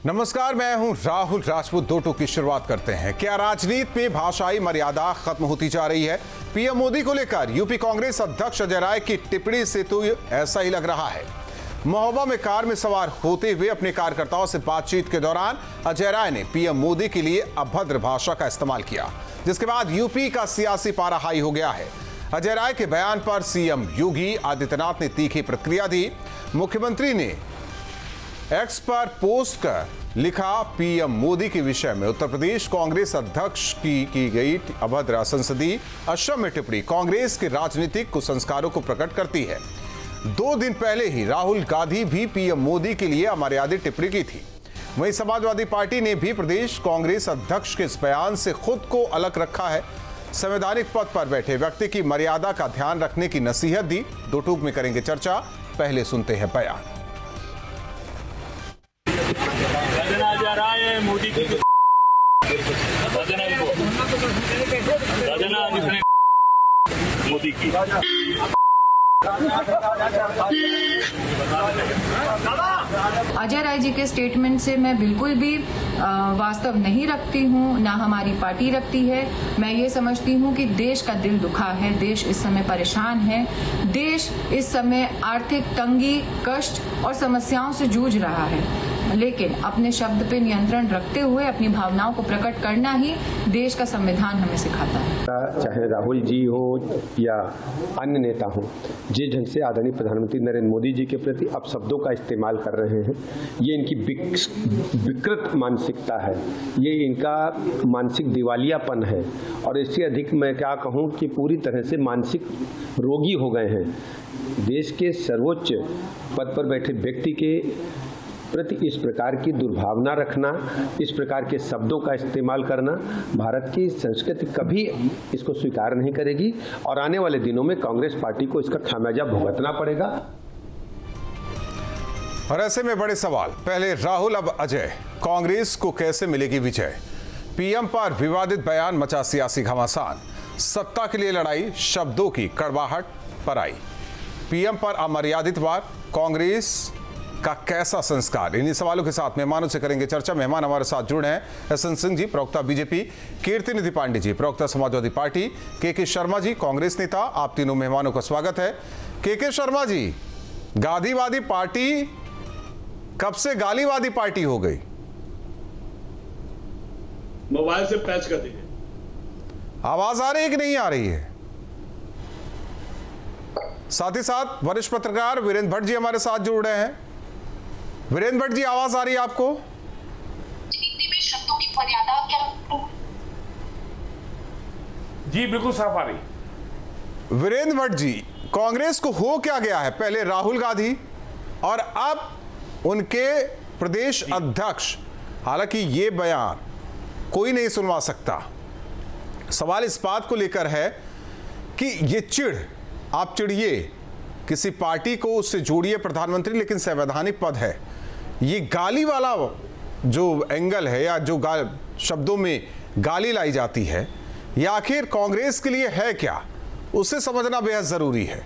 नमस्कार, मैं हूं राहुल राजपूत। दो टूक की शुरुआत करते हैं। क्या राजनीति में भाषाई मर्यादा खत्म होती जा रही है? पीएम मोदी को लेकर यूपी कांग्रेस अध्यक्ष अजय राय की टिप्पणी से तो ऐसा ही लग रहा है। महोबा में कार में सवार होते हुए अपने कार्यकर्ताओं से बातचीत के दौरान अजय राय ने पीएम मोदी के लिए अभद्र भाषा का इस्तेमाल किया, जिसके बाद यूपी का सियासी पारा हाई हो गया है। अजय राय के बयान पर सीएम योगी आदित्यनाथ ने तीखी प्रतिक्रिया दी। मुख्यमंत्री ने एक्स पर पोस्ट कर लिखा, पीएम मोदी के विषय में उत्तर प्रदेश कांग्रेस अध्यक्ष की गई अभद्र असंसदीय अक्षम्य टिप्पणी कांग्रेस के राजनीतिक कुसंस्कारों को प्रकट करती है। 2 दिन पहले ही राहुल गांधी भी पीएम मोदी के लिए अमर्यादित टिप्पणी की थी। वहीं समाजवादी पार्टी ने भी प्रदेश कांग्रेस अध्यक्ष के इस बयान से खुद को अलग रखा है। संवैधानिक पद पर बैठे व्यक्ति की मर्यादा का ध्यान रखने की नसीहत दी। दो टूक में करेंगे चर्चा। पहले सुनते हैं बयान। मोदी की मोदी की अजय राय जी के स्टेटमेंट से मैं बिल्कुल भी वास्तव नहीं रखती हूँ, ना हमारी पार्टी रखती है। मैं ये समझती हूँ कि देश का दिल दुखा है, देश इस समय परेशान है, देश इस समय आर्थिक तंगी, कष्ट और समस्याओं से जूझ रहा है। लेकिन अपने शब्द पे नियंत्रण रखते हुए अपनी भावनाओं को प्रकट करना ही देश का संविधान हमें सिखाता है। चाहे राहुल जी हो या अन्य नेता हो, जिस ढंग से आदरणीय प्रधानमंत्री नरेंद्र मोदी जी के प्रति अपशब्दों का इस्तेमाल कर रहे हैं, ये इनकी विकृत मानसिकता है, ये इनका मानसिक दिवालियापन है। और इससे अधिक मैं क्या कहूँ कि पूरी तरह से मानसिक रोगी हो गए हैं। देश के सर्वोच्च पद पर बैठे व्यक्ति के प्रति इस प्रकार की दुर्भावना रखना, इस प्रकार के शब्दों का इस्तेमाल करना, भारत की संस्कृति कभी इसको स्वीकार नहीं करेगी और आने वाले दिनों में कांग्रेस पार्टी को इसका खामियाजा भुगतना पड़ेगा। और ऐसे में बड़े सवाल, पहले राहुल अब अजय, कांग्रेस को कैसे मिलेगी विजय? पीएम पर विवादित बयान मचा सियासी घमासान। सत्ता के लिए लड़ाई, शब्दों की कड़वाहट पर आई। पीएम पर अमर्यादित वार, कांग्रेस का कैसा संस्कार? इन्हीं सवालों के साथ मेहमानों से करेंगे चर्चा। मेहमान हमारे साथ जुड़े हैं एसएन सिंह जी, प्रवक्ता बीजेपी, कीर्तिनिधि पांडे जी, प्रवक्ता समाजवादी पार्टी, के शर्मा जी, कांग्रेस नेता। आप तीनों मेहमानों का स्वागत है। के शर्मा जी, गांधीवादी पार्टी कब से गालीवादी पार्टी हो गई? मोबाइल से पैच कर दीजिए। आवाज आ रही है कि नहीं आ रही है? साथ ही साथ वरिष्ठ पत्रकार वीरेंद्र भट्ट जी हमारे साथ जुड़ रहे हैं। वीरेंद्र भट्ट जी, आवाज आ रही है आपको? शब्दों की मर्यादा क्या? जी बिल्कुल साफ आ रही। वीरेंद्र भट्ट जी, कांग्रेस को हो क्या गया है? पहले राहुल गांधी और अब उनके प्रदेश अध्यक्ष। हालांकि ये बयान कोई नहीं सुनवा सकता। सवाल इस बात को लेकर है कि ये चिढ़, आप चिढ़िए, किसी पार्टी को उससे जोड़िए प्रधानमंत्री, लेकिन संवैधानिक पद है। ये गाली वाला जो एंगल है या जो शब्दों में गाली लाई जाती है, ये आखिर कांग्रेस के लिए है क्या, उसे समझना बेहद जरूरी है।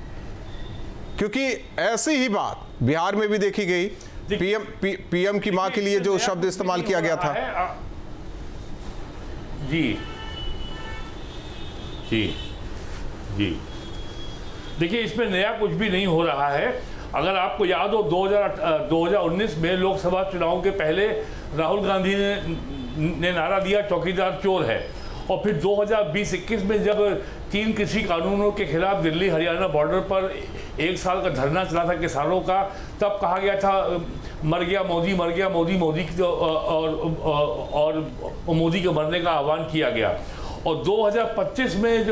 क्योंकि ऐसी ही बात बिहार में भी देखी गई। पीएम की मां के लिए जो शब्द इस्तेमाल किया गया था। जी जी जी, देखिए, इसमें नया कुछ भी नहीं हो रहा है। अगर आपको याद हो 2019 में लोकसभा चुनाव के पहले राहुल गांधी ने नारा दिया, चौकीदार चोर है। और फिर 2020-21 में जब 3 कृषि कानूनों के खिलाफ दिल्ली हरियाणा बॉर्डर पर 1 साल का धरना चला था किसानों का, तब कहा गया था मर गया मोदी, मर गया मोदी, मोदी और मोदी के मरने का आह्वान किया गया। और 2025 में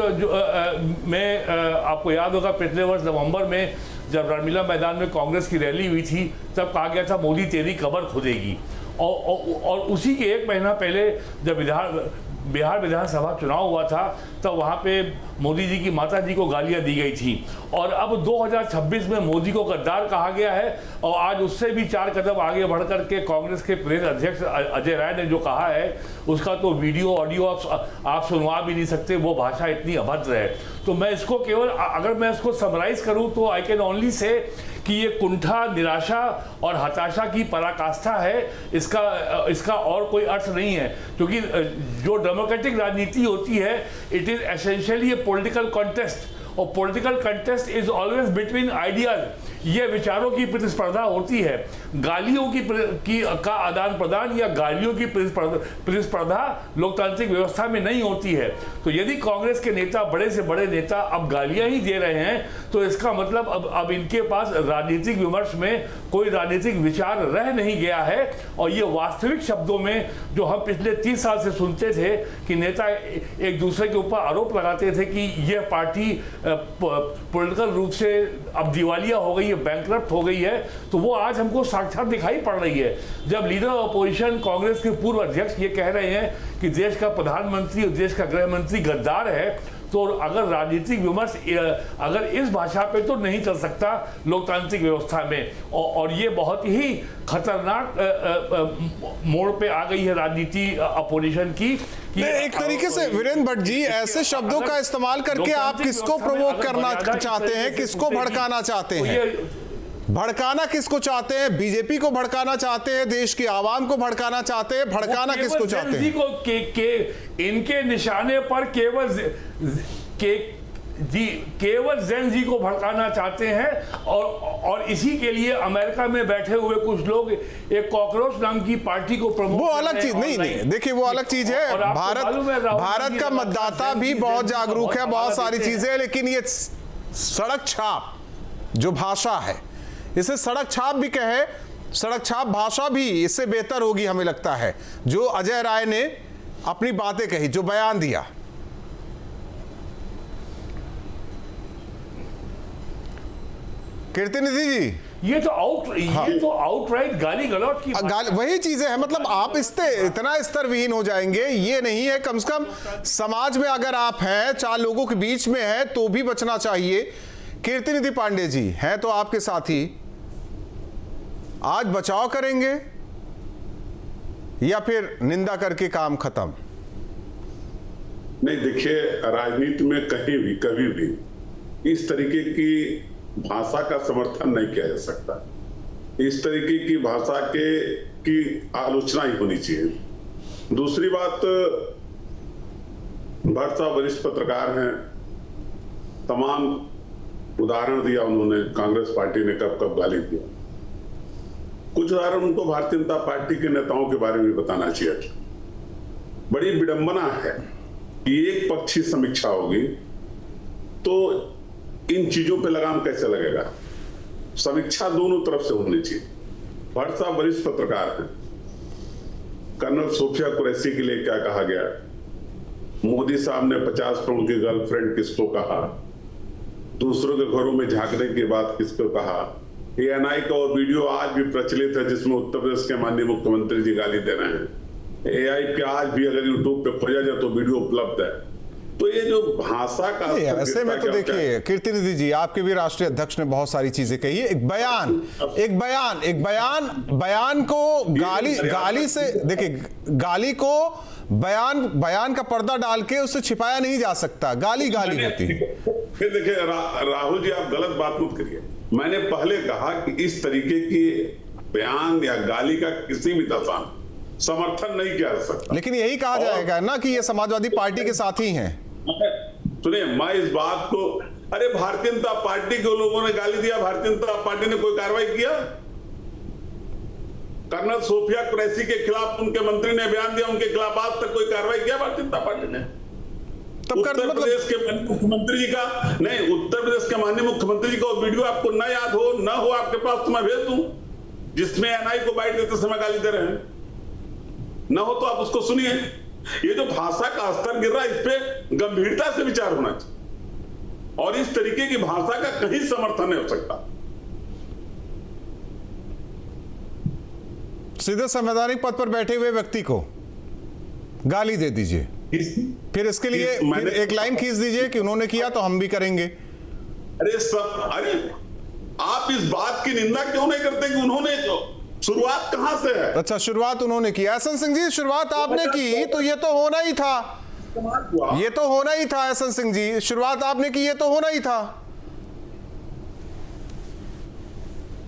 में आपको याद होगा, पिछले वर्ष नवंबर में जब रामलीला मैदान में कांग्रेस की रैली हुई थी, तब कहा गया था मोदी तेरी कब्र खुदेगी। और उसी के 1 महीना पहले जब बिहार विधानसभा चुनाव हुआ था तब वहाँ पे मोदी जी की माता जी को गालियाँ दी गई थी, और अब 2026 में मोदी को गद्दार कहा गया है। और आज उससे भी 4 कदम आगे बढ़ कर के कांग्रेस के प्रदेश अध्यक्ष अजय राय ने जो कहा है उसका तो वीडियो ऑडियो आप सुनवा भी नहीं सकते, वो भाषा इतनी अभद्र है। तो मैं इसको केवल अगर मैं इसको समराइज करूं तो आई कैन ओनली से कि ये कुंठा, निराशा और हताशा की पराकाष्ठा है, इसका और कोई अर्थ नहीं है। क्योंकि जो डेमोक्रेटिक राजनीति होती है it is essentially a political contest, और political contest is always between ideas. ये विचारों की प्रतिस्पर्धा होती है, गालियों का आदान प्रदान या गालियों की प्रतिस्पर्धा लोकतांत्रिक व्यवस्था में नहीं होती है। तो यदि कांग्रेस के नेता, बड़े से बड़े नेता अब गालियां ही दे रहे हैं तो इसका मतलब अब इनके पास राजनीतिक विमर्श में कोई राजनीतिक विचार रह नहीं गया है। और ये वास्तविक शब्दों में जो हम पिछले 30 साल से सुनते थे कि नेता एक दूसरे के ऊपर आरोप लगाते थे कि यह पार्टी पॉलिटिकल रूप से अब दिवालिया हो गई है, बैंकरप्ट हो गई है, तो वो आज हमको साक्षात दिखाई पड़ रही है। जब लीडर ऑफ अपोजिशन कांग्रेस के पूर्व अध्यक्ष ये कह रहे हैं कि देश का प्रधानमंत्री और देश का गृह मंत्री गद्दार है, तो अगर राजनीतिक विमर्श अगर इस भाषा पे तो नहीं चल सकता लोकतांत्रिक व्यवस्था में, और ये बहुत ही खतरनाक मोड़ पे आ गई है राजनीति अपोजिशन की। एक तरीके से वीरेंद्र भट्ट जी ऐसे शब्दों का इस्तेमाल करके आप किसको प्रोवोक करना चाहते हैं, किसको भड़काना चाहते हैं? भड़काना किसको चाहते हैं? बीजेपी को भड़काना चाहते हैं, देश की आवाम को भड़काना चाहते हैं, भड़काना किसको चाहते हैं? इनके निशाने पर केवल जेन जी को भड़काना चाहते हैं, और इसी के लिए अमेरिका में बैठे हुए कुछ लोग एक कॉकरोच नाम की पार्टी को प्रमोट, वो अलग चीज नहीं, देखिए वो अलग चीज है। भारत का मतदाता भी बहुत जागरूक है, बहुत सारी चीजें, लेकिन ये सड़क छाप जो भाषा है, इसे सड़क छाप भी कहे, सड़क छाप भाषा भी इससे बेहतर होगी हमें लगता है। जो अजय राय ने अपनी बातें कही, जो बयान दिया, कीर्तिनिधि जी, ये तो आउटराइट गाली गलौज की वही चीजें हैं। मतलब आप इतना स्तर विहीन हो जाएंगे, ये नहीं है। कम से कम समाज में अगर आप हैं, 4 लोगों के बीच में हैं, तो भी बचना चाहिए। कीर्तिनिधि पांडे जी हैं तो आपके साथी, आज बचाव करेंगे या फिर निंदा करके काम खत्म? नहीं, देखिए, राजनीति में कहीं भी कभी भी इस तरीके की भाषा का समर्थन नहीं किया जा सकता। इस तरीके की भाषा की आलोचना ही होनी चाहिए। दूसरी बात, भट्ट साहब वरिष्ठ पत्रकार हैं, तमाम उदाहरण दिया उन्होंने, कांग्रेस पार्टी ने कब कब गाली दिया। कुछ उदाहरण उनको भारतीय जनता पार्टी के नेताओं के बारे में बताना चाहिए। बड़ी विडंबना है कि एक पक्षी समीक्षा होगी तो इन चीजों पे लगाम कैसे लगेगा? समीक्षा दोनों तरफ से होनी चाहिए। भट्ट साहब वरिष्ठ पत्रकार हैं, कर्नल सोफिया कुरैशी के लिए क्या कहा गया, मोदी साहब ने 50 करोड़ की गर्लफ्रेंड किसको कहा, दूसरों के घरों में झांकने की बात किसको कहा। एएनआई का वो वीडियो आज भी प्रचलित है जिसमें उत्तर प्रदेश के माननीय मुख्यमंत्री जी गाली दे रहे हैं। एआई पे आज भी अगर यूट्यूब पे खोजा जाए तो वीडियो उपलब्ध है। तो ये जो भाषा का ऐसे में तो देखिए कीर्तिनिधि जी, आपके भी राष्ट्रीय अध्यक्ष ने बहुत सारी चीजें कही है। एक बयान को गाली से, देखिए गाली को बयान का पर्दा डाल के उससे छिपाया नहीं जा सकता। गाली होती है। फिर देखिए राहुल जी, आप गलत बात मत करिए। मैंने पहले कहा कि इस तरीके की बयान या गाली का किसी भी दफा समर्थन नहीं किया जा सकता। लेकिन यही कहा जाएगा ना कि ये समाजवादी पार्टी के साथी हैं। सुनिए, मैं इस बात को, अरे भारतीय जनता पार्टी के लोगों ने गाली दिया, भारतीय जनता पार्टी ने कोई कार्रवाई किया? कर्नल सोफिया कुरैशी के खिलाफ उनके मंत्री ने बयान दिया, उनके खिलाफ आज तक कोई कार्रवाई किया भारतीय जनता पार्टी ने? उत्तर प्रदेश के मुख्यमंत्री जी का नहीं, उत्तर प्रदेश के माननीय मुख्यमंत्री जी का वीडियो आपको न याद हो, न हो आपके पास, तो मैं भेज दूं, जिसमें एनआई को बाइट देते समय गाली दे रहे हैं। न हो तो आप उसको सुनिए। ये जो भाषा का स्तर गिर रहा है, इस पे गंभीरता से विचार होना चाहिए, और इस तरीके की भाषा का कहीं समर्थन नहीं हो सकता। सीधे संवैधानिक पद पर बैठे हुए व्यक्ति को गाली दे दीजिए, फिर इसके लिए फिर एक लाइन खींच दीजिए कि उन्होंने किया तो हम भी करेंगे। अरे आप इस बात की निंदा क्यों नहीं करते कि उन्होंने जो शुरुआत कहां से है? अच्छा, शुरुआत उन्होंने की। एहसन सिंह जी, शुरुआत आपने की तो ये तो होना ही था, ये तो होना ही था। एहसन सिंह जी, शुरुआत आपने की, ये तो होना ही था।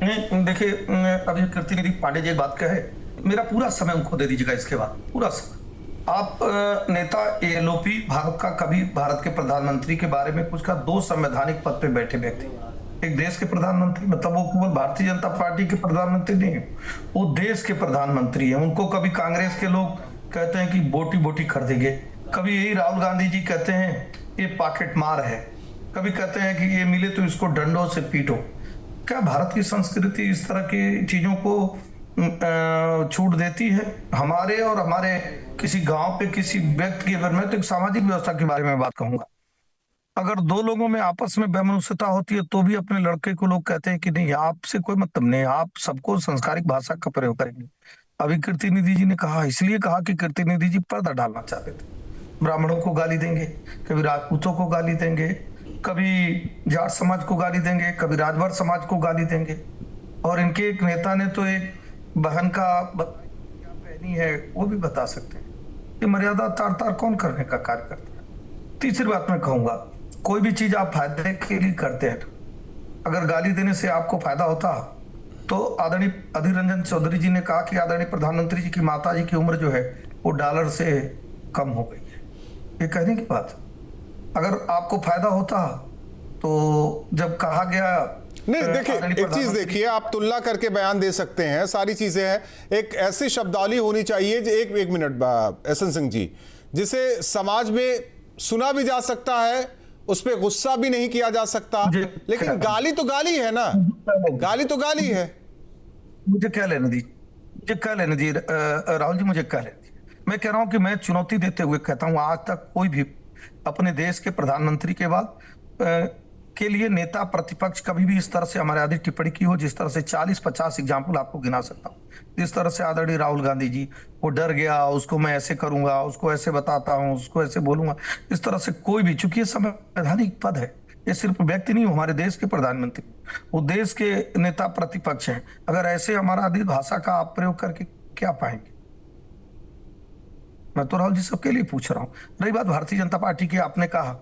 नहीं देखिए, अभी कीर्तिनिधि पांडे जी एक बात कहे, मेरा पूरा समय उनको दे दीजिएगा इसके बाद, पूरा समय। आप नेता एएलओपी भारत का, कभी भारत के प्रधानमंत्री के बारे में कुछ का, 2 संवैधानिक पद पे बैठे व्यक्ति, एक देश के प्रधानमंत्री, मतलब वो केवल भारतीय जनता पार्टी के प्रधानमंत्री नहीं है, वो देश के प्रधानमंत्री है। उनको कभी कांग्रेस के लोग कहते हैं कि बोटी बोटी खरीदेंगे, कभी यही राहुल गांधी जी कहते हैं ये पॉकेट मार है, कभी कहते हैं कि ये मिले तो इसको डंडों से पीटो। क्या भारत की संस्कृति इस तरह की चीजों को छूट देती है? हमारे और हमारे किसी गांव पे किसी व्यक्ति की, अगर मैं तो एक सामाजिक व्यवस्था के बारे में बात कहूंगा, अगर 2 लोगों में आपस में वैमनस्यता होती है तो भी अपने लड़के को लोग कहते हैं कि नहीं, आपसे कोई मतलब नहीं, आप सबको संस्कारिक भाषा का प्रयोग करेंगे। अभी कीर्तिनिधि जी ने कहा, इसलिए कहा कि कीर्तिनिधि जी पर्दा डालना चाहते थे, ब्राह्मणों को गाली देंगे, कभी राजपूतों को गाली देंगे, कभी जाट समाज को गाली देंगे, कभी राजभर समाज को गाली देंगे। और इनके एक नेता ने तो एक बहन का क्या पहनी है वो भी बता सकते हैं। ये मर्यादा तार तार कौन करने का कार्य करता है? तीसरी बात मैं कहूंगा, कोई भी चीज आप फायदे के लिए करते हैं, अगर गाली देने से आपको फायदा होता तो आदरणीय अधीर रंजन चौधरी जी ने कहा कि आदरणीय प्रधानमंत्री जी की माता जी की उम्र जो है वो $1 से कम हो गई है। ये कहने की बात, अगर आपको फायदा होता तो जब कहा गया नहीं, देखिए एक चीज देखिए, आप तुलना करके बयान दे सकते हैं, सारी चीजें हैं, एक ऐसी शब्दावली होनी चाहिए जो एक मिनट एहसन सिंह जी, जिसे समाज में सुना भी जा सकता है, उस पर गुस्सा भी नहीं किया जा सकता, लेकिन गाली तो गाली है ना, गाली तो गाली है। मुझे क्या लेना दीजिए राहुल जी, मुझे क्या लेना दीजिए। मैं कह रहा हूं कि मैं चुनौती देते हुए कहता हूं, आज तक कोई भी अपने देश के प्रधानमंत्री के बाद के लिए नेता प्रतिपक्ष कभी भी इस तरह से हमारे आदि टिप्पणी की हो, जिस तरह से 40-50 एग्जाम्पल आपको गिना सकता हूं। जिस तरह से आदरणीय राहुल गांधी जी, वो डर गया, उसको मैं ऐसे करूंगा, उसको ऐसे बताता हूं, उसको ऐसे बोलूंगा, इस तरह से कोई भी, चूंकि ये संवैधानिक पद है, ये सिर्फ व्यक्ति नहीं, हमारे देश के प्रधानमंत्री, वो देश के नेता प्रतिपक्ष हैं, अगर ऐसे हमारा आदि भाषा का आप प्रयोग करके क्या पाएंगे? मैं तो राहुल जी सबके लिए पूछ रहा हूं। रही बात भारतीय जनता पार्टी की, आपने कहा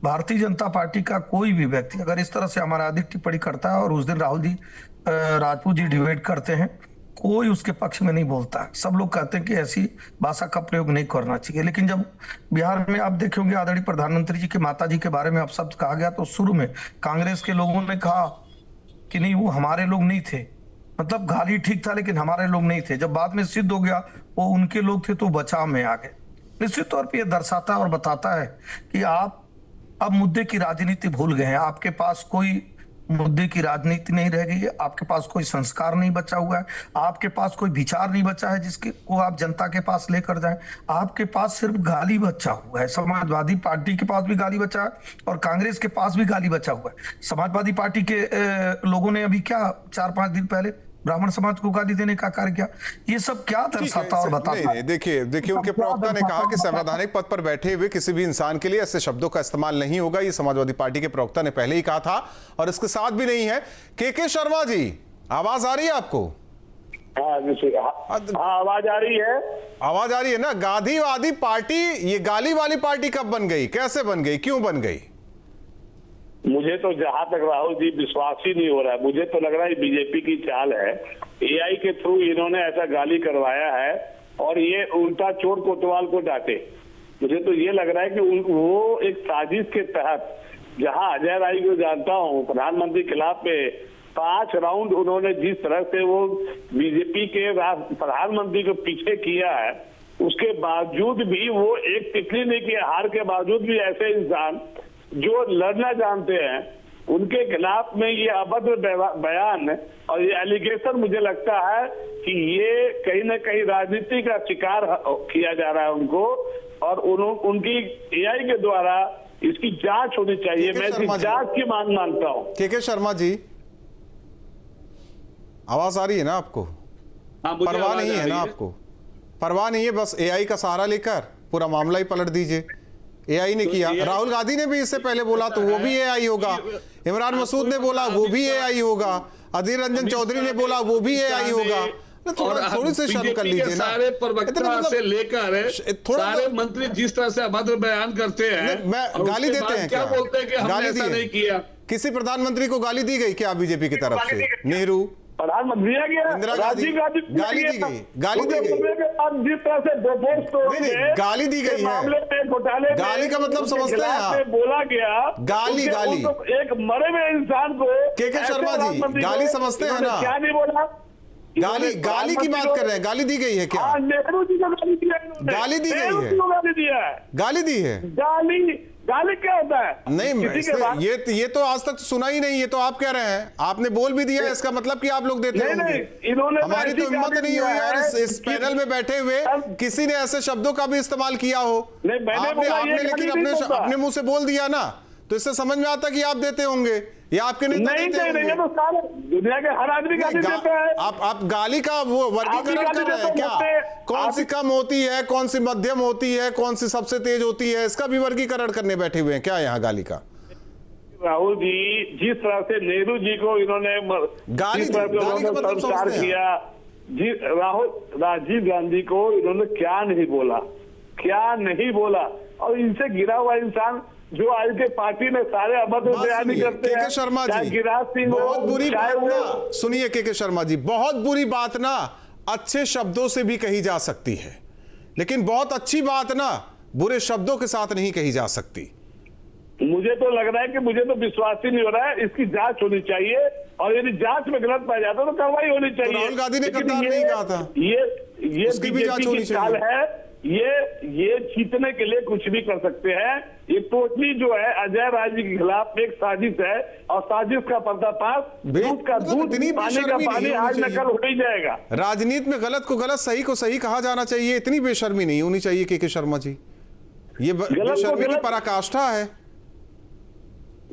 भारतीय जनता पार्टी का कोई भी व्यक्ति अगर इस तरह से हमारा अधिक टिप्पणी करता है, और उस दिन राहुल जी राजपूत जी डिबेट करते हैं, कोई उसके पक्ष में नहीं बोलता है। सब लोग कहते हैं कि ऐसी भाषा का प्रयोग नहीं करना चाहिए। लेकिन जब बिहार में आप देखेंगे आदरणीय प्रधानमंत्री जी की माता जी के बारे में अपशब्द कहा गया, तो शुरू में कांग्रेस के लोगों ने कहा कि नहीं, वो हमारे लोग नहीं थे, मतलब गाली ठीक था लेकिन हमारे लोग नहीं थे। जब बाद में सिद्ध हो गया वो उनके लोग थे तो बचाव में आ गए। निश्चित तौर पर यह दर्शाता और बताता है कि आप अब मुद्दे की राजनीति भूल गए हैं। आपके पास कोई मुद्दे की राजनीति नहीं रह गई है, आपके पास कोई संस्कार नहीं बचा हुआ है, आपके पास कोई विचार नहीं बचा है जिसके को आप जनता के पास लेकर जाएं। आपके पास सिर्फ गाली बचा हुआ है। समाजवादी पार्टी के पास भी गाली बचा है और कांग्रेस के पास भी गाली बचा हुआ है। समाजवादी पार्टी के लोगों ने अभी क्या 4-5 दिन पहले ब्राह्मण समाज को गाली देने का कार्य किया। ये सब क्या दर्शाता और बताता है? देखिए उनके प्रवक्ता ने कहा कि संवैधानिक पद पर बैठे हुए किसी भी इंसान के लिए ऐसे शब्दों का इस्तेमाल नहीं होगा। ये समाजवादी पार्टी के प्रवक्ता ने पहले ही कहा था और इसके साथ भी नहीं है। के शर्मा जी, आवाज आ रही है आपको? हाँ, आवाज आ रही है। आवाज आ रही है ना। गांधीवादी पार्टी ये गाली वाली पार्टी कब बन गई, कैसे बन गई, क्यों बन गई? मुझे तो जहां तक राहुल जी विश्वास ही नहीं हो रहा है। मुझे तो लग रहा है बीजेपी की चाल है, एआई के थ्रू इन्होंने ऐसा गाली करवाया है और ये उल्टा चोर कोतवाल को डांटे। मुझे तो ये लग रहा है कि वो एक साजिश के तहत, जहां अजय राय को जानता हूँ, प्रधानमंत्री के खिलाफ पे 5 राउंड उन्होंने जिस तरह से वो बीजेपी के प्रधानमंत्री को पीछे किया है, उसके बावजूद भी वो एक टिप्पणी नहीं की। हार के बावजूद भी ऐसे इंसान जो लड़ना जानते हैं उनके खिलाफ में ये अभद्र बयान और ये एलिगेशन, मुझे लगता है कि ये कहीं ना कहीं राजनीति का शिकार किया जा रहा है उनको, और उनकी एआई के द्वारा इसकी जांच होनी चाहिए। मैं इसकी जांच की मांग मानता हूँ। के शर्मा जी, आवाज आ रही है ना आपको? परवाह नहीं है ना आपको? परवाह नहीं है, बस एआई का सहारा लेकर पूरा मामला ही पलट दीजिए। एआई ने किया, राहुल गांधी ने भी इससे पहले बोला तो वो भी एआई होगा, इमरान मसूद ने बोला वो भी एआई होगा, अधीर रंजन चौधरी ने बोला वो भी एआई होगा। थोड़ी सी शर्म कर लीजिए ना। सारे प्रवक्ता से लेकर सारे मंत्री जिस तरह से अभद्र बयान करते हैं, मैं गाली देते हैं, क्या बोलते हैं कि हमने ऐसा नहीं किया। किसी प्रधानमंत्री को गाली दी गई क्या बीजेपी की तरफ से? नेहरू, प्रधानमंत्री इंदिरा गांधी, गाली दी गई, गाली दी गई, जिस तरह से गाली दी गई है। घोटाले, गाली का मतलब समझते हैं आप? बोला गया गाली, गाली एक मरे हुए इंसान को के शर्मा जी गाली समझते हैं ना? क्या नहीं बोला? गाली, गाली की बात कर रहे हैं, गाली दी गई है क्या? नेहरू जी को गाली दिया, गाली दी गई है, गाली दिया है, गाली दी है। गाली क्या होता है? नहीं, ये तो आज तक सुना ही नहीं, ये तो आप कह रहे हैं, आपने बोल भी दिया, इसका मतलब कि आप लोग देते होंगे। हमारी तो हिम्मत नहीं हुई यार इस पैनल में बैठे हुए किसी ने ऐसे शब्दों का भी इस्तेमाल किया हो। आपने लेकिन अपने मुंह से बोल दिया ना, तो इससे समझ में आता कि आप देते होंगे या आपके नेता देते होंगे। तो सारे दुनिया के हर आदमी गाली देता है। आप गाली का वो वर्गीकरण कर रहे हैं क्या? कौन सी कम होती है, कौन सी मध्यम होती है, कौन सी सबसे तेज होती है, इसका भी वर्गीकरण करने बैठे हुए हैं क्या यहाँ गाली का? राहुल जी, जिस तरह से नेहरू जी को इन्होंने गाली संस्कार किया, राजीव गांधी को इन्होंने क्या नहीं बोला, क्या नहीं बोला। और इनसे गिरा हुआ इंसान जो आज के पार्टी में सारे अभद्र बयानी करते हैं, शर्मा जी, गिरिराज सिंह, बहुत बुरी बात ना, सुनिए के शर्मा जी, बहुत बुरी बात ना अच्छे शब्दों से भी कही जा सकती है, लेकिन बहुत अच्छी बात ना बुरे शब्दों के साथ नहीं कही जा सकती। मुझे तो लग रहा है कि मुझे तो विश्वास ही नहीं हो रहा है। इसकी जांच होनी चाहिए और यदि जांच में गलत पाया जाता तो कार्रवाई होनी चाहिए। तो राहुल गांधी ने गद्दार नहीं कहा था, ये उसकी भी जांच होनी चाहिए। है ये जीतने के लिए कुछ भी कर सकते हैं। ये टोटली जो है अजय राय जी के खिलाफ एक साजिश है और साजिश का पर्दाफाश, दूध का दूध, पानी का पानी, आज न कल हो ही जाएगा। राजनीति में गलत को गलत, सही को सही कहा जाना चाहिए, इतनी बेशर्मी नहीं होनी चाहिए के शर्मा जी। ये बेशर्मी की पराकाष्ठा है।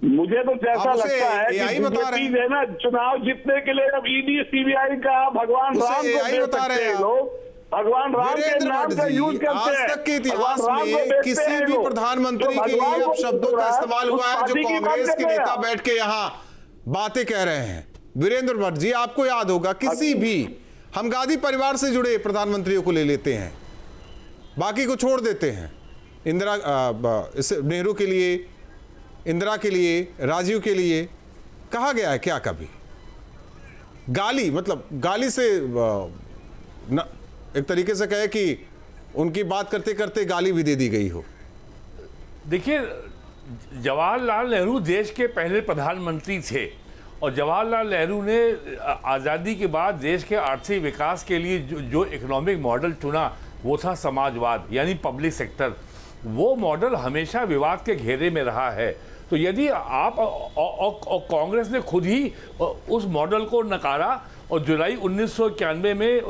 मुझे तो जैसा लगता है कि बीजेपी है ना, चुनाव जीतने के लिए अब ईडी सीबीआई का भगवान राम को बता रहे हैं लोग, भगवान राम के नाम का यूज करते हैं। आज तक के इतिहास में किसी भी प्रधानमंत्री के लिए अब शब्दों का इस्तेमाल हुआ है जो कांग्रेस के नेता बैठ के यहाँ बातें कह रहे हैं। वीरेंद्र भट्ट जी, आपको याद होगा किसी भी, हम गांधी परिवार से जुड़े प्रधानमंत्रियों को ले लेते हैं, बाकी को छोड़ देते हैं, नेहरू के लिए, इंदिरा के लिए, राजीव के लिए कहा गया है क्या कभी? गाली, मतलब गाली से एक तरीके से कहे कि उनकी बात करते करते गाली भी दे दी गई हो। देखिए, जवाहरलाल नेहरू देश के पहले प्रधानमंत्री थे और जवाहरलाल नेहरू ने आज़ादी के बाद देश के आर्थिक विकास के लिए जो इकोनॉमिक मॉडल चुना वो था समाजवाद, यानी पब्लिक सेक्टर। वो मॉडल हमेशा विवाद के घेरे में रहा है। तो यदि आप और कांग्रेस ने खुद ही उस मॉडल को नकारा और जुलाई 1991 में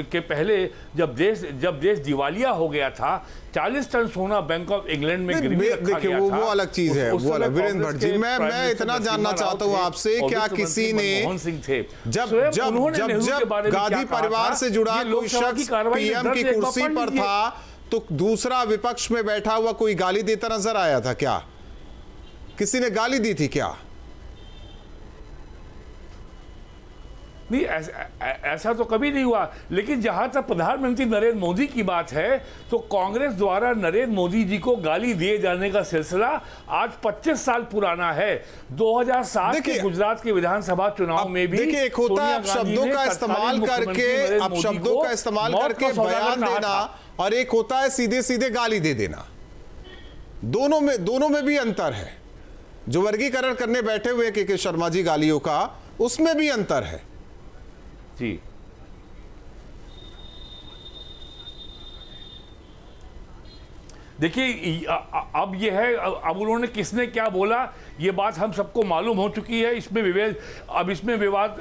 के पहले जब देश दिवालिया हो गया था, 40 टन सोना बैंक ऑफ इंग्लैंड में गिरवी रखा गया था। वो अलग चीज है, वो अलग। वीरेंद्र भट्ट जी, मैं इतना जानना चाहता हूँ आपसे, क्या किसी ने मनमोहन सिंह थे जब गांधी परिवार से जुड़ा कोई शख्स पीएम की कुर्सी पर था तो दूसरा विपक्ष में बैठा हुआ कोई गाली देता नजर आया था क्या? किसी ने गाली दी थी क्या? नहीं, ऐसा तो कभी नहीं हुआ। लेकिन जहां तक प्रधानमंत्री नरेंद्र मोदी की बात है तो कांग्रेस द्वारा नरेंद्र मोदी जी को गाली दिए जाने का सिलसिला आज 25 साल पुराना है। 2007 के गुजरात के विधानसभा चुनाव में भी देखिए, एक होता है शब्दों का इस्तेमाल करके, अब शब्दों का इस्तेमाल करके बयान देना और एक होता है सीधे सीधे गाली दे देना। दोनों में भी अंतर है। जो वर्गीकरण करने बैठे हुए के शर्मा जी गालियों का, उसमें भी अंतर है जी। देखिए, अब यह है, अब उन्होंने किसने क्या बोला ये बात हम सबको मालूम हो चुकी है। इसमें विवाद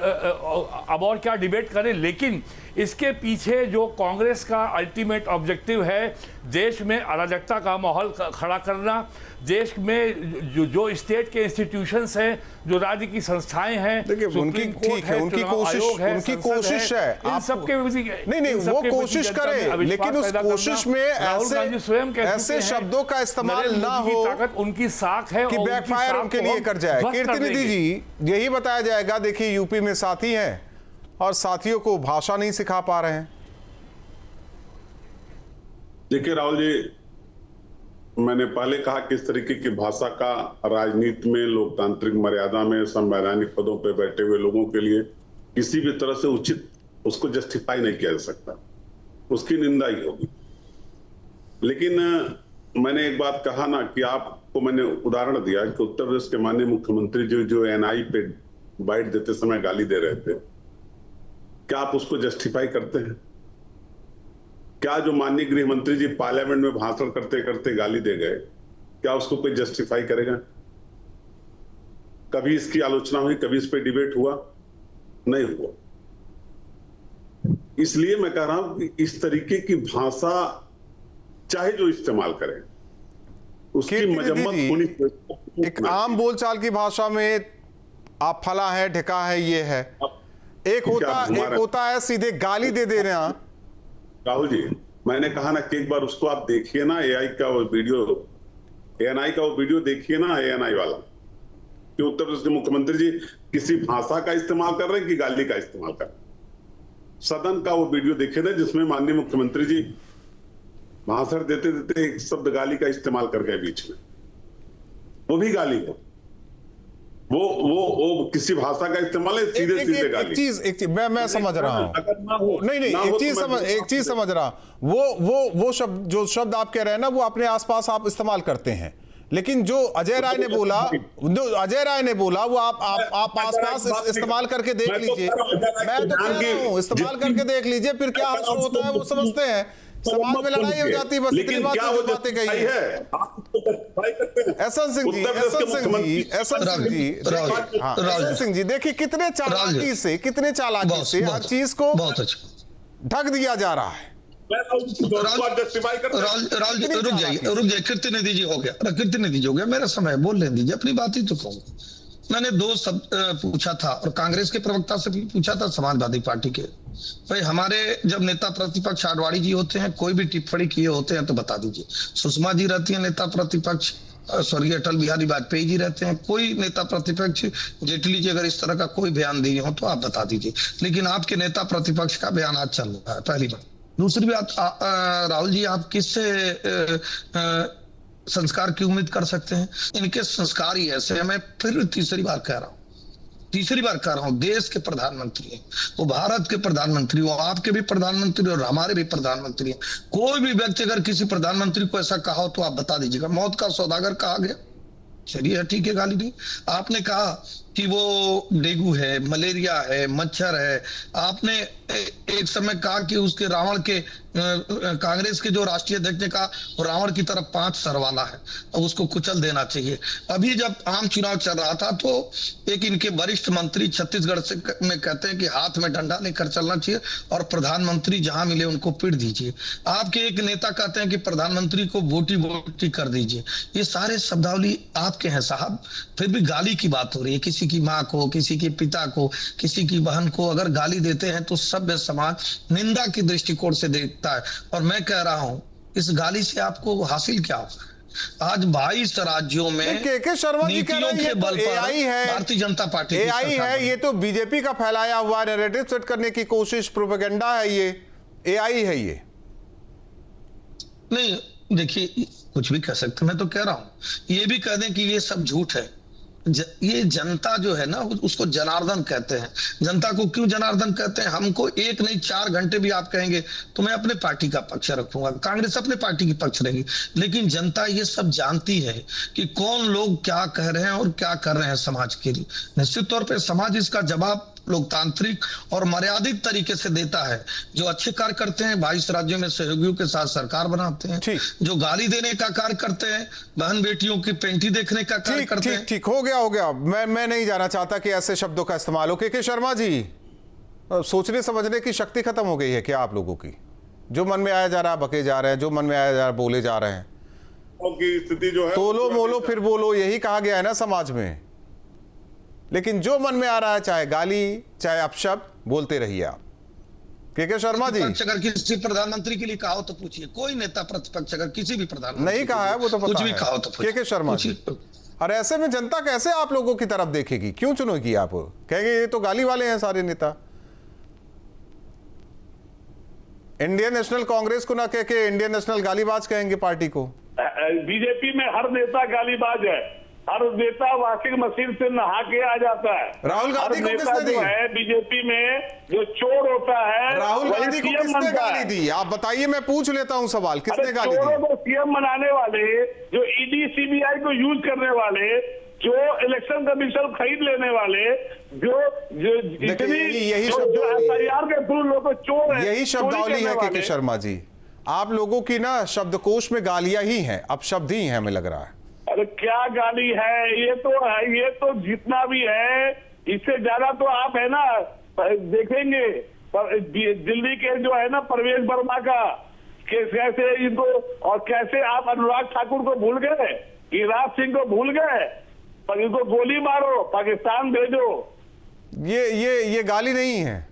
अब और क्या डिबेट करें, लेकिन इसके पीछे जो कांग्रेस का अल्टीमेट ऑब्जेक्टिव है, देश में अराजकता का माहौल खड़ा करना, देश में जो स्टेट के इंस्टीट्यूशंस हैं, जो राज्य की संस्थाएं हैं, उनकी ठीक है, उनकी कोशिश है, इन सबके नहीं वो कोशिश करे, लेकिन उस कोशिश में ऐसे शब्दों का इस्तेमाल ना हो, उनकी साख है कि बैकफायर उनके लिए कर जाए। कीर्ति निधि जी, यही बताया जाएगा। देखिए, यूपी में साथी हैं और साथियों को भाषा नहीं सिखा पा रहे हैं। देखिए राहुल जी, मैंने पहले कहा किस तरीके की भाषा का राजनीति में, लोकतांत्रिक मर्यादा में, संवैधानिक पदों पर बैठे हुए लोगों के लिए किसी भी तरह से उचित, उसको जस्टिफाई नहीं किया जा सकता, उसकी निंदा ही होगी। लेकिन मैंने एक बात कहा ना कि आपको मैंने उदाहरण दिया कि उत्तर प्रदेश के माननीय मुख्यमंत्री जो एनआई पे बाइट देते समय गाली दे रहे थे, क्या आप उसको जस्टिफाई करते हैं? क्या जो माननीय गृह मंत्री जी पार्लियामेंट में भाषण करते करते गाली दे गए, क्या उसको कोई जस्टिफाई करेगा? कभी इसकी आलोचना हुई, कभी इस पे डिबेट हुआ? नहीं हुआ। इसलिए मैं कह रहा हूं कि इस तरीके की भाषा चाहे जो इस्तेमाल करें, उसकी मजम्मत होनी। एक आम बोलचाल की भाषा में आप फला है, ढका है, ये है। एक होता है सीधे गाली दे देना। राहुल जी, मैंने कहा ना कि एक बार उसको आप देखिए ना, एआई का वो वीडियो, एएनआई का वो वीडियो देखिए ना, एएनआई वाला, कि उत्तर प्रदेश के मुख्यमंत्री जी किसी भाषा का इस्तेमाल कर रहे हैं कि गाली का इस्तेमाल कर रहे हैं। सदन का वो वीडियो देखिए ना, जिसमें माननीय मुख्यमंत्री जी भाषण देते देते एक शब्द गाली का इस्तेमाल कर गए बीच में, वो भी गाली है। वो किसी भाषा का इस्तेमाल है, सीधे सीधे गाली। एक चीज मैं समझ रहा हूँ। नहीं एक चीज समझ रहा, वो शब्द, जो शब्द आप कह रहे हैं ना, वो अपने आसपास आप इस्तेमाल करते हैं, लेकिन जो अजय राय ने बोला वो आप आसपास इस्तेमाल करके देख लीजिए। मैं तो कह रहा हूँ, इस्तेमाल करके देख लीजिए, फिर क्या हश्र होता है वो समझते हैं। समाज में लड़ाई हो जाती है, बस इतनी बातें कही है। एसएन सिंह जी, देखिए कितने चालाकी से हर चीज को ढक दिया जा रहा है। रुक जाइए, कीर्ति निधि जी हो गया, मेरा समय बोल लेने दीजिए, अपनी बात ही तो कहूँ। मैंने दो शब्द पूछा था, और कांग्रेस के प्रवक्ता से भी पूछा था, समाजवादी पार्टी के। भाई, हमारे जब नेता प्रतिपक्ष आडवाणी जी होते हैं, कोई भी टिप्पणी किए होते हैं तो बता दीजिए। सुषमा जी रहती है नेता प्रतिपक्ष, स्वर्गीय अटल बिहारी वाजपेयी जी रहते हैं, कोई नेता प्रतिपक्ष, जेटली जी अगर इस तरह का कोई बयान दिए हो तो आप बता दीजिए। लेकिन आपके नेता प्रतिपक्ष का बयान आज चल रहा है, पहली बात। दूसरी बात, राहुल जी, आप किससे संस्कार की उम्मीद कर सकते हैं? इनके संस्कार ही ऐसे हैं। मैं फिर तीसरी बार कह रहा हूं, देश के प्रधानमंत्री हैं, वो भारत के प्रधानमंत्री, वो आपके भी प्रधानमंत्री और हमारे भी प्रधानमंत्री हैं। कोई भी व्यक्ति अगर किसी प्रधानमंत्री को ऐसा कहा हो तो आप बता दीजिएगा। मौत का सौदागर कहा गया, चलिए ठीक है, गाली दी। आपने कहा कि वो डेंगू है, मलेरिया है, मच्छर है। आपने एक समय कहा कि उसके रावण के, कांग्रेस के जो राष्ट्रीय अध्यक्ष ने कहा रावण की तरफ 5 सर वाला है और उसको कुचल देना चाहिए। अभी जब आम चुनाव चल रहा था तो एक इनके वरिष्ठ मंत्री छत्तीसगढ़ से में कहते हैं कि हाथ में डंडा लेकर चलना चाहिए और प्रधानमंत्री जहां मिले उनको पीट दीजिए। आपके एक नेता कहते हैं कि प्रधानमंत्री को वोटी कर दीजिए। ये सारे शब्दावली आपके हैं साहब, फिर भी गाली की बात हो रही है। किसी की माँ को, किसी के पिता को, किसी की बहन को अगर गाली देते हैं तो सभ्य समाज निंदा की दृष्टिकोण से देखता है। और मैं कह रहा हूं, इस गाली से आपको हासिल क्या होगा? आज 22 राज्यों में के शर्मा जी कह रहे हैं बल पर एआई है, भारतीय जनता पार्टी एआई है, ये तो बीजेपी का फैलाया हुआ नैरेटिव सेट करने की कोशिश, प्रोपेगेंडा है, ये एआई है। ये नहीं, देखिए कुछ भी कह सकते, मैं तो कह रहा हूं ये भी कह दें कि ये सब झूठ है। ये जनता जो है ना, उसको जनार्दन कहते हैं। जनता को क्यों जनार्दन कहते हैं? हमको 1 नहीं 4 घंटे भी आप कहेंगे तो मैं अपने पार्टी का पक्ष रखूंगा, कांग्रेस अपने पार्टी की पक्ष रहेगी। लेकिन जनता ये सब जानती है कि कौन लोग क्या कह रहे हैं और क्या कर रहे हैं समाज के लिए। निश्चित तौर पे समाज इसका जवाब लोकतांत्रिक और मर्यादित तरीके से देता है। जो अच्छे कार्य करते हैं 22 राज्यों में सहयोगियों के साथ सरकार बनाते हैं, जो गाली देने का कार्य करते हैं, बहन बेटियों की पेंटी देखने का कार्य करते हैं। ठीक हो गया। मैं नहीं जाना चाहता कि ऐसे शब्दों का इस्तेमाल हो। के शर्मा जी, सोचने समझने की शक्ति खत्म हो गई है क्या आप लोगों की? जो मन में आया जा रहा है बके जा रहे हैं, जो मन में आया जा रहा है बोले जा रहे हैं। की स्थिति जो है तोलो मोलो फिर बोलो, यही कहा गया है ना समाज में। लेकिन जो मन में आ रहा है, चाहे गाली चाहे अपशब्द, बोलते रहिए आप। के शर्मा जी, अगर किसी प्रधानमंत्री के लिए कहा हो तो पूछिए, कोई नेता प्रतिपक्ष अगर किसी भी प्रधानमंत्री नहीं कहा है वो तो कुछ भी कहा हो तो के शर्मा जी। और ऐसे में जनता कैसे आप लोगों की तरफ देखेगी? क्यों चुनोगी आप? कहेंगे ये तो गाली वाले हैं सारे नेता। इंडियन नेशनल कांग्रेस को ना कह के इंडियन नेशनल गालीबाज कहेंगे पार्टी को। बीजेपी में हर नेता गालीबाज है, हर नेता वॉशिंग मशीन से नहा के आ जाता है। राहुल गांधी को किसने दी है? बीजेपी में जो चोर होता है राहुल गांधी को किसने गाली दी? आप बताइए, मैं पूछ लेता हूं सवाल, किसने गाली दी? चोरों को सीएम बनाने वाले, जो ईडी सीबीआई को यूज करने वाले, जो इलेक्शन कमीशन खरीद लेने वाले, जो यही एफआईआर के थ्रू लोग चोर है, यही शब्दावली है के शर्मा जी। आप लोगों की ना शब्दकोश में गालियां ही हैं, अब शब्द ही हैं, हमें लग रहा है। अरे क्या गाली है? ये तो जितना भी है इससे ज्यादा तो आप है ना देखेंगे दिल्ली के जो है ना परवेज वर्मा का कैसे इनको, और कैसे आप अनुराग ठाकुर को भूल गए, गिरिराज सिंह को भूल गए, पर इनको गोली मारो, पाकिस्तान भेजो। ये गाली नहीं है,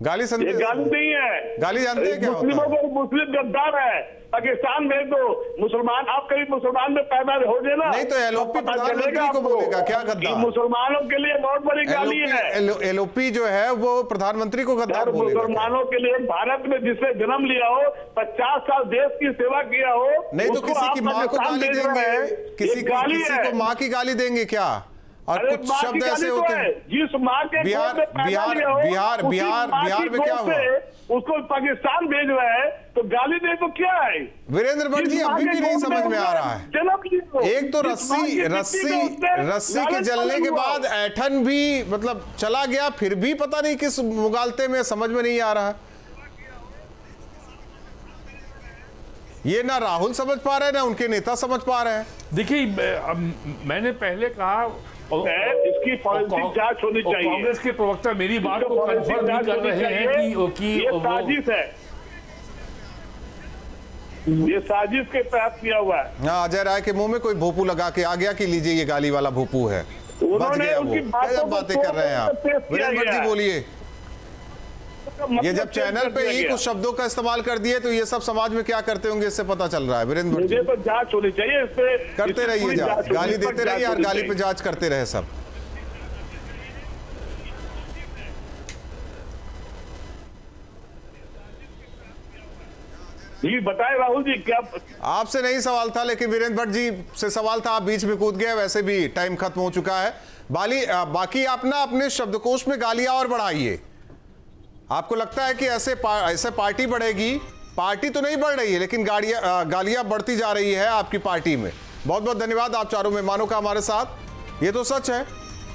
गाली ये गाली नहीं है। गाली जानते हैं क्या होता है? मुस्लिमों को मुस्लिम गद्दार है, पाकिस्तान भेज दो। मुसलमान, आप कभी मुसलमान में पैदा हो गए ना, नहीं तो एलओपी प्रधानमंत्री को बोलेगा क्या गद्दार? मुसलमानों के लिए बहुत बड़ी गाली है। एलओपी जो है वो प्रधानमंत्री को गद्दार बोलेगा। मुसलमानों के लिए भारत में जिसने जन्म लिया हो, 50 साल देश की सेवा किया हो, नहीं तो किसी की माँ को गाली देंगे, किसी को माँ की गाली देंगे क्या? और कुछ शब्द ऐसे होते हैं, जिस माँ के बिहार में क्या हुआ, उसको पाकिस्तान भेज रहा है, तो गाली दे तो क्या है? वीरेंद्र भट्ट जी, अभी भी नहीं समझ में आ रहा है। एक तो रस्सी के जलने के बाद ऐठन भी मतलब चला गया, फिर भी पता नहीं किस मुगालते में, समझ में नहीं आ रहा। ये ना राहुल समझ पा रहे हैं ना उनके नेता समझ पा रहे हैं। देखिए, मैंने पहले कहा इसकी फॉरेंसिक जांच होनी चाहिए। कांग्रेस के प्रवक्ता मेरी बात को कंफर्म नहीं कर रहे हैं कि ये साजिश है, ये साजिश के तहत किया हुआ है। हाँ, अजय राय के मुंह में कोई भोपू लगा के आ गया कि लीजिए ये गाली वाला भोपू है, बच गया वो। क्या बातें कर रहे हैं आप? वीरेंद्र भट्ट जी बोलिए। ये जब चैनल पे ही कुछ शब्दों का इस्तेमाल कर दिए तो ये सब समाज में क्या करते होंगे इससे पता चल रहा है। वीरेंद्र भट्ट जी, मुझे तो जांच होनी चाहिए इस पे, करते रहिए जांच, गाली देते रहिए और गाली पे जांच करते रहे सब। जी बताएं राहुल जी, क्या आपसे नहीं सवाल था, लेकिन वीरेंद्र भट्ट जी से सवाल था, आप बीच में कूद गए। वैसे भी टाइम खत्म हो चुका है। बाकी आप ना अपने शब्दकोश में गालियां और बढ़ाइए। आपको लगता है कि ऐसे पार्टी बढ़ेगी? पार्टी तो नहीं बढ़ रही है, लेकिन गालियां बढ़ती जा रही है आपकी पार्टी में। बहुत बहुत धन्यवाद आप चारों मेहमानों का हमारे साथ। ये तो सच है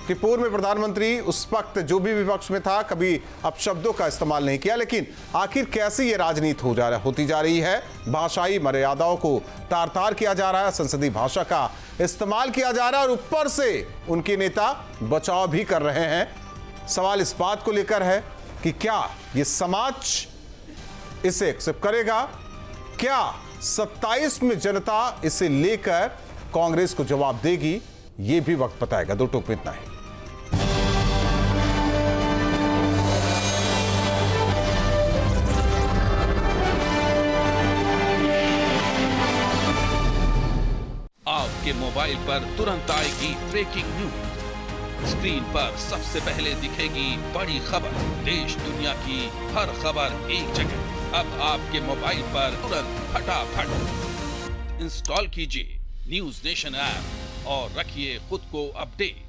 कि पूर्व में प्रधानमंत्री उस वक्त जो भी विपक्ष में था कभी अपशब्दों का इस्तेमाल नहीं किया, लेकिन आखिर कैसी ये राजनीति होती जा रही है? भाषाई मर्यादाओं को तार तार किया जा रहा है, संसदीय भाषा का इस्तेमाल किया जा रहा है और ऊपर से उनके नेता बचाव भी कर रहे हैं। सवाल इस बात को लेकर है कि क्या ये समाज इसे एक्सेप्ट करेगा? क्या 27 में जनता इसे लेकर कांग्रेस को जवाब देगी? ये भी वक्त बताएगा। दो टोक में इतना ही। आपके मोबाइल पर तुरंत आएगी ब्रेकिंग न्यूज। स्क्रीन पर सबसे पहले दिखेगी बड़ी खबर, देश दुनिया की हर खबर एक जगह। अब आपके मोबाइल पर तुरंत फटाफट इंस्टॉल कीजिए न्यूज़ नेशन ऐप और रखिए खुद को अपडेट।